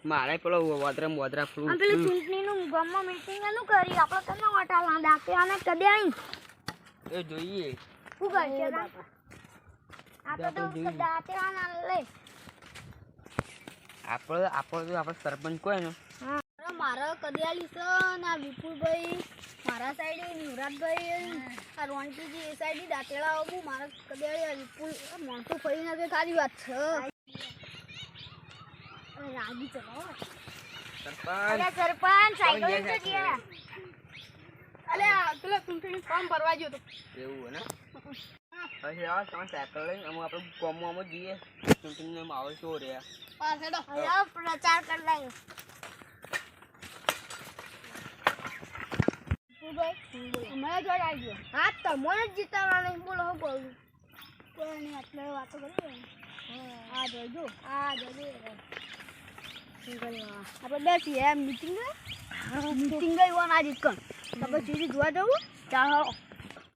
મારે પેલો વોદરા પેલું ચૂંટણીનું ગામમાં મીટિંગ એનું કરી આપણે તને વટાલા દાકે અને કદે આઈ એ જોઈએ શું કરશે આપણે તો દાતે આના લે આપણે સરપંચ કોઈ ને મારા કદિયાલી છે ના વિપુલભાઈ મારા સાઈડે યુવરાજભાઈ આ રોનકીજી એ સાઈડે દાંતેડા આવું મારા કદિયાળી વિપુલ મોટું ફરી નાખે ખાલી વાત છે રાગી ચલો સરપંચ સાઈકલ તો ગયા અલે પેલો ચૂંટણી ફોર્મ ભરવા ગયો તો એવું ને પછી આ તમે સાયકલ લઈને અમે આપણે ગામમાં જઈએ ચૂંટણીનો માહોલ શું રહ્યા પાછળ પ્રચાર કરી લાગ્યો અમારા જોડે આવી ગયો હા તમને જ જીતાવવા નહીં બોલો હું બોલું કોઈ નહીં એટલે વાતો કરી હા જોજો આપણે બેસીએ એમ મીટિંગ મીટિંગ ગઈ હોવા ના જીતકણ આપણે સીધી જોવા જવું ચાલો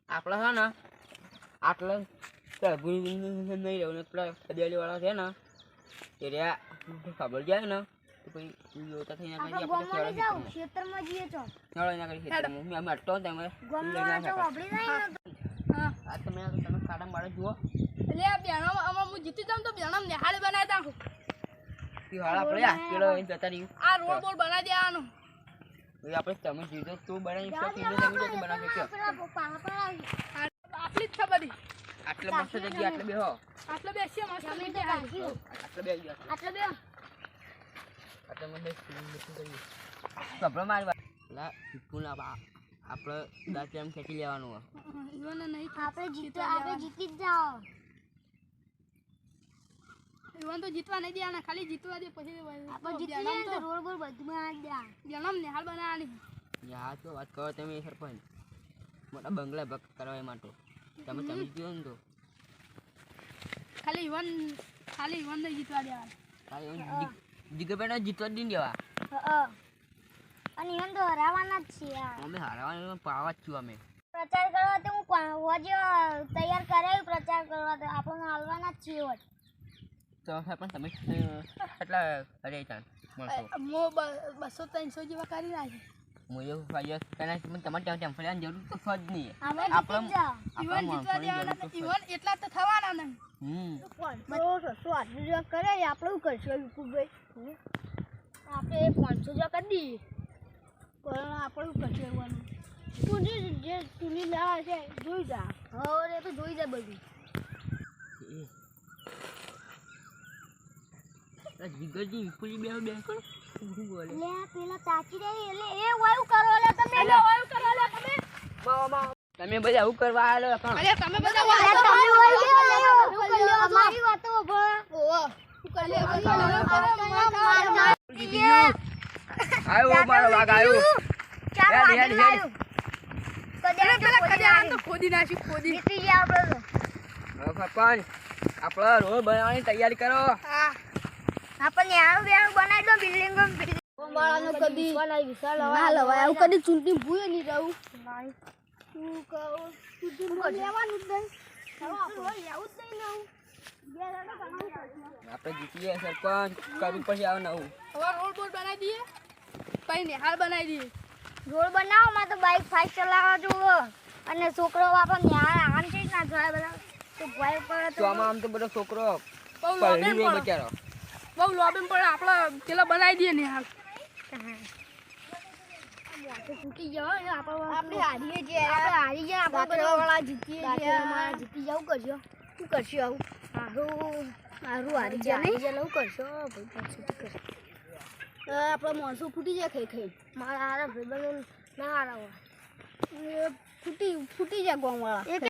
આપણે છે ને આટલે નહીં રહેવું ને પેલા કદિયાળીવાળા છે ને એ રહ્યા ખબર જાય ને તો પછી જોતા થઈને ખેતરમાં જઈએ છો અમે અટતો તમે તમે કાઢા બાળા જુઓ એટલે આ બેણા હું જીતી જાઉં તો બેણા નિહાળી બનાવી નાખું આપણે પેલો જતા રહ્યું આ રોડ બોર્ડ બનાવી દેવાનો આપણે તમે જીતો તું બનાવી બનાવી આટલી જ છે બધી આટલે મસ્ત જગ્યા આટલે બેહો આટલે બેસીએ મસ્ત આટલે બે આટલે બે આટલે મને સપનો મારવા લા વિપુલ આપણે દાંત એમ ખેંચી લેવાનું ઈવન નહીં આપણે જીતી જ જાઓ ઈવન તો જીતવા નહીં દેવાના ખાલી જીતવા દે પછી આપણે જીતી જાય તો રોડ બોલ બધું બનાવી દે જન્મ નિહાળ બનાવવાની યા તો વાત કરો તમે સરપંચ મોટા બંગલા ભક્ત કરવા માટે તમે સમજી ને તો ખાલી ઈવન નહીં જીતવા દેવાના ખાલી જીગરભાઈ જીતવા જ નહીં દેવા અને ઈવન તો હરાવાના જ છીએ અમે હરાવાના પાવા જ છું અમે પ્રચાર કરવા તો હું હોજે તૈયાર કરાયું પ્રચાર કરવા તો આપણને હાલવાના જ છીએ હોજ તો પણ તમે કેટલા અરે ચાલ મળશો હું 200-300 જેવા કરી નાખી હું એવું ફાયર કના તમારે ત્યાં ટેમ્પલેન જરૂર તો ફજ નહીં આપણે ઈવન જીતવા દેવાના ઈવન એટલા તો થવાના નહીં કરે આપણે શું કરશું વિપુલભાઈ આપણે 500 જો કરી દઈએ પણ આપણે શું કરશું તું જે તુની લેવા છે જોઈ જા હવે તો જોઈ જા બધું જીગરજી વિપુલજી બે કરો શું બોલે લે પેલા તાકી દે એટલે એ વાયુ કરો લે તમે વાયુ કરો લે તમે તમે બધા આવું કરવા આલો કોણ અરે તમે બધા અમારી વાતો ઓવો શું કરી આયો મારો વાગ આયો ખોદી નાખી ખોદી જીતી ગયા સરપંચ આપણે રોડ બનાવવાની તૈયારી કરો આપણને આવું બનાવી દો બિલ્ડિંગ વાળાનો કદી વિશાળ ના લવાય આવું કદી ચૂંટણી ભૂય નહીં રહું શું કહું ચૂંટણી લેવાનું જ નહીં લેવું જ નહીં આપણે જીતીએ સરપંચ કરવું પછી આવે નવું હવે રોડ બોર્ડ બનાવી દઈએ પછી નિહાળ બનાવી દઈએ રોડ બનાવવામાં તો બાઇક ફાઇટ ચલાવવા જોવો અને છોકરો વાપર નિહાળ આમ છે ના જાય બધા તો ભાઈ પર તો આમ તો બધો છોકરો પલડી બચારો બહુ લોબી પડે આપણે પેલા બનાવી દઈએ નિહાળ તૂટી જાય આપણે હારીએ છીએ હારી ગયા આપણે વાળા જીતીએ જીતી જાવ કરજો શું કરશું આવું હારું હારી જાય નહીં જવું કરશો આપણે માણસો ફૂટી જાય ખાઈ મારા હારા ભાઈબંધો ના હારા ફૂટી જાય ગામવાળા